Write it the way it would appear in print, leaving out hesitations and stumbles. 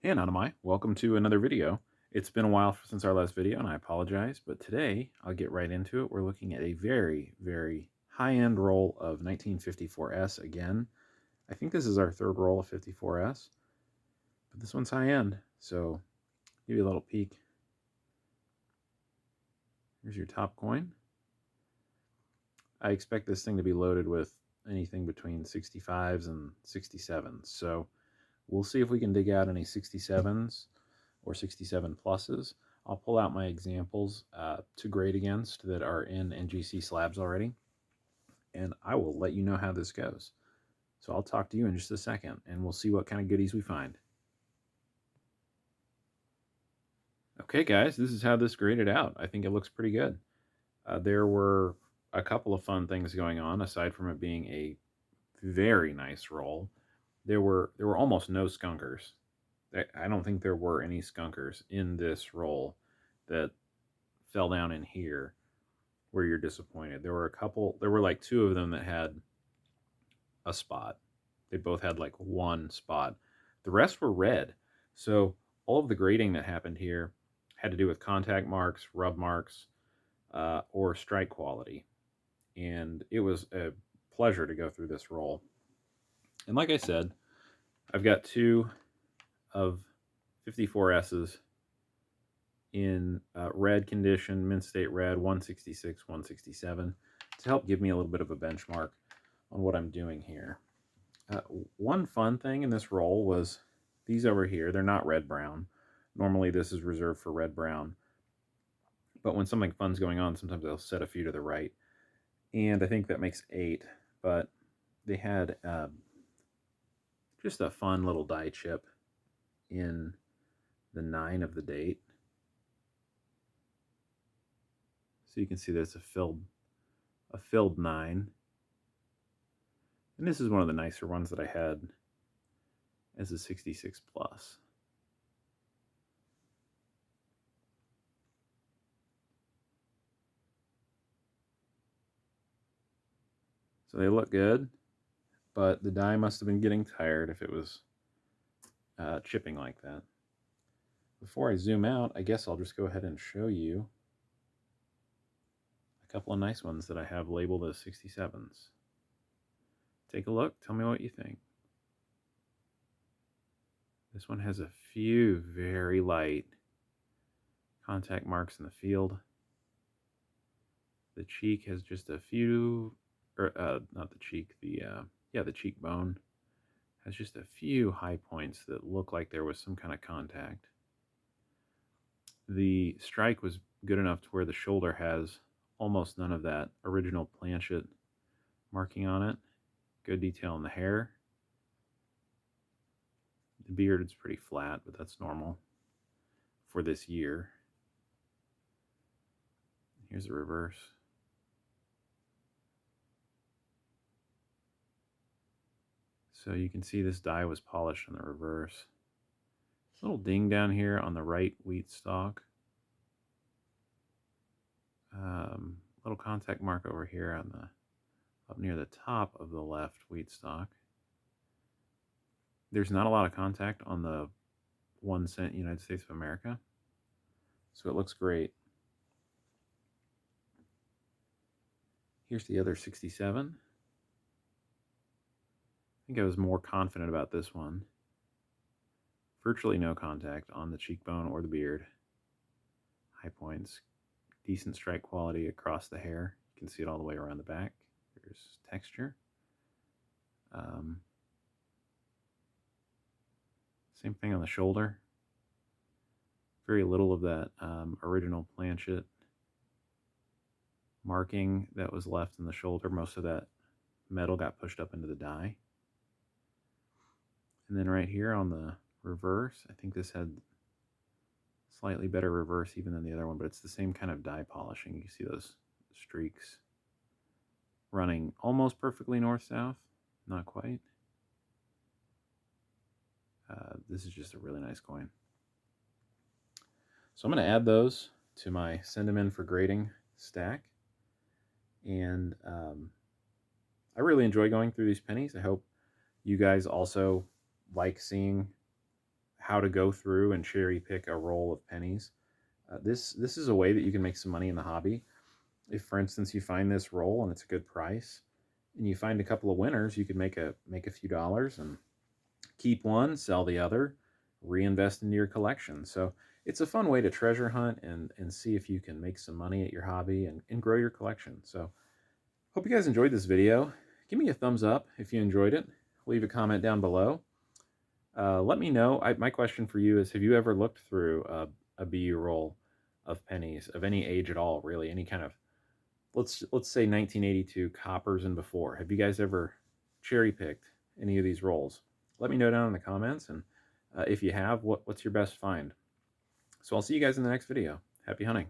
Hey Anonymai, welcome to another video. It's been a while since our last video and I apologize, but today I'll get right into it. We're looking at a very, very high-end roll of 1954S again. I think this is our third roll of 54S, but this one's high-end, so give you a little peek. Here's your top coin. I expect this thing to be loaded with anything between 65s and 67s, so we'll see if we can dig out any 67s or 67 pluses. I'll pull out my examples to grade against that are in NGC slabs already, and I will let you know how this goes. So I'll talk to you in just a second, and we'll see what kind of goodies we find. Okay, guys, this is how this graded out. I think it looks pretty good. There were a couple of fun things going on, aside from it being a very nice roll. There were almost no skunkers. I don't think there were any skunkers in this roll that fell down in here where you're disappointed. There were a couple, there were like two of them that had a spot. They both had like one spot. The rest were red. So all of the grading that happened here had to do with contact marks, rub marks, or strike quality. And it was a pleasure to go through this roll. And like I said, I've got two of 54S's in red condition, mint state red, 166, 167, to help give me a little bit of a benchmark on what I'm doing here. One fun thing in this roll was these over here. They're not red-brown. Normally this is reserved for red-brown. But when something fun's going on, sometimes I'll set a few to the right. And I think that makes 8. But they had just a fun little die chip in the 9 of the date. So you can see there's a filled 9. And this is one of the nicer ones that I had as a 66 plus. So they look good, but the die must have been getting tired if it was chipping like that. Before I zoom out, I guess I'll just go ahead and show you a couple of nice ones that I have labeled as 67s. Take a look, tell me what you think. This one has a few very light contact marks in the field. The cheek has just a few, or not the cheek, the cheekbone has just a few high points that look like there was some kind of contact. The strike was good enough to where the shoulder has almost none of that original planchet marking on it. Good detail in the hair. The beard is pretty flat, but that's normal for this year. Here's the reverse. So you can see this die was polished in the reverse. Little ding down here on the right wheat stalk. Little contact mark over here on the up near the top of the left wheat stalk. There's not a lot of contact on the 1 cent United States of America, so it looks great. Here's the other 67. I think I was more confident about this one. Virtually no contact on the cheekbone or the beard. High points, decent strike quality across the hair. You can see it all the way around the back. There's texture. Same thing on the shoulder. Very little of that original planchet marking that was left in the shoulder. Most of that metal got pushed up into the die. And then right here on the reverse, I think this had slightly better reverse even than the other one, but it's the same kind of die polishing. You see those streaks running almost perfectly north-south, not quite. This is just a really nice coin. So I'm going to add those to my send them in for grading stack. And I really enjoy going through these pennies. I hope you guys also like seeing how to go through and cherry pick a roll of pennies. This is a way that you can make some money in the hobby. If, for instance, you find this roll and it's a good price, and you find a couple of winners, you could make a few dollars and keep one, sell the other, reinvest into your collection. So it's a fun way to treasure hunt and see if you can make some money at your hobby and grow your collection. So hope you guys enjoyed this video. Give me a thumbs up if you enjoyed it. Leave a comment down below. Let me know. My question for you is, have you ever looked through a BU roll of pennies of any age at all, really? Any kind of, let's say 1982 coppers and before. Have you guys ever cherry picked any of these rolls? Let me know down in the comments, and if you have, what's your best find? So I'll see you guys in the next video. Happy hunting.